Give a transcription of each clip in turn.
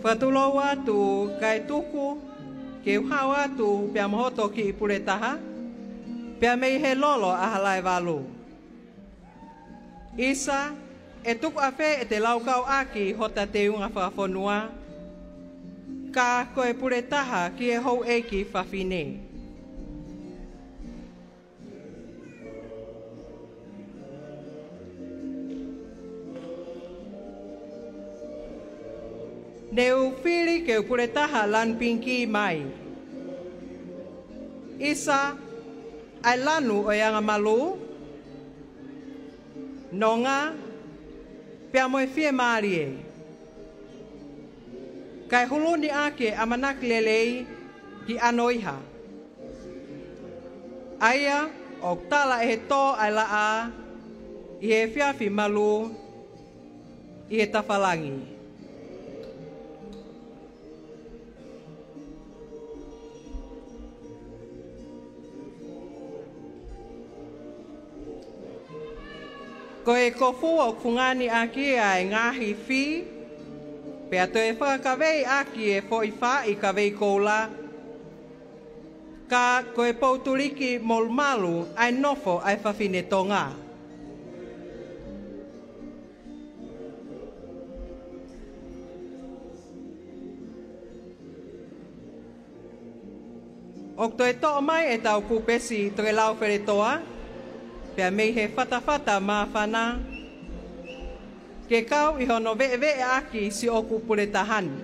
Whatulo atu kai tuku, ke uhau atu pia mohoto ki PULETAHA, pia mei he lolo a halai walu. Isa, e tuku awhe e te laukau aki hota te unga whakafonua, ka koe PULETAHA ki e hou eiki whawhine. Neu whiri ke PULETAHA lan pinki mai. Isa, ai lanu o yanga malu, nonga, pia moe Fiema'u e. Kai huluni ake amanak lelei ki anoiha. Aia, o tala e to ai laa, i e fiafi malu, i e tafalangi. Ko e kofu o kungani aki ai ngahi fi, pe ato e whakawei aki e foifa i kawei koula, ka ko e pouturiki molmalu ai nofo ai whawhine tonga. O to e toa mai e tau kupesi to e lau wheretoa, pia mei he whatawhata mawhana, ke kau i hono vee aki si oku PULETAHANI.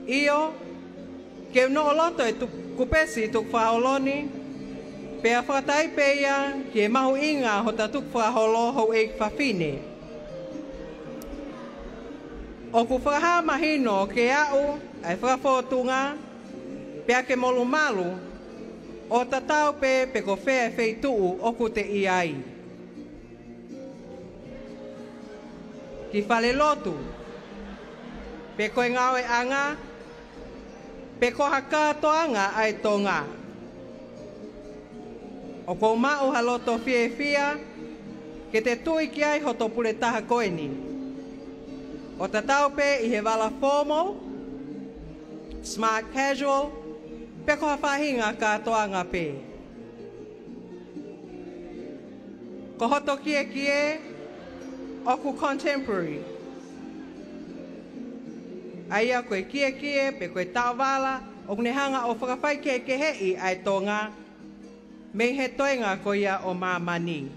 Iyo, ke uno oloto e kupesi tuk whaoloni, pia whatai peia ke mahu inga hota tuk whaholo hou e whawhine. Oku whaha mahino ke au ai whafotunga, pia ke molu malu, o tatau pe ko whea wheituu oku te iai. Ki whale lotu, pe koe ngawe anga, pe ko haka toanga ai tonga. O ko mau haloto fia, ke te tui ki ai hoto PULETAHA koeni. O tatau pe i he wala formal, smart casual, pe ko hawhahinga ka toanga pe. Ko hoto kie, oku contemporary. Aia koe kie, pe koe tawala, o ne hanga o whakawhai ke hei ai tonga, mei he toenga ko ia o mamani.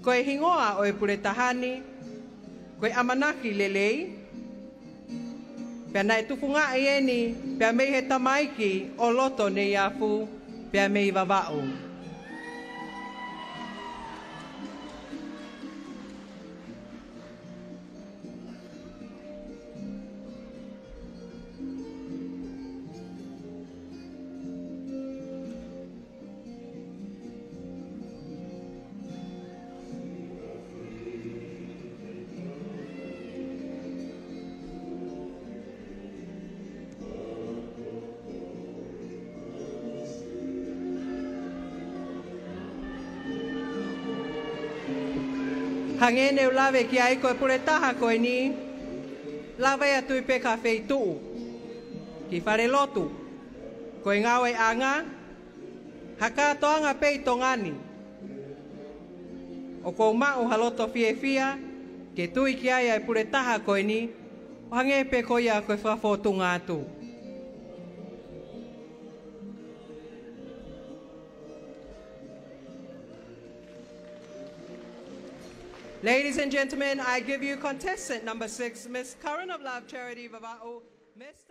Koe hingoa o e PULETAHANI, koe amanaki lelei, pia nai tukunga e eni, pia mei he tamaiki o loto ne iafu, pia mei Vava'u. Hangene ulawe ki ai koe PULETAHA koe ni, lawe atu i pe ka wheituu. Ki whare lotu, koe ngawe anga, haka toanga pei tongani. O kou mau haloto fia, ke tui ki ai PULETAHA koe ni, o hange pe koe ia koe whafotunga atu. Ladies and gentlemen, I give you contestant number 6, Miss Current of Love Charity Vava'u, Miss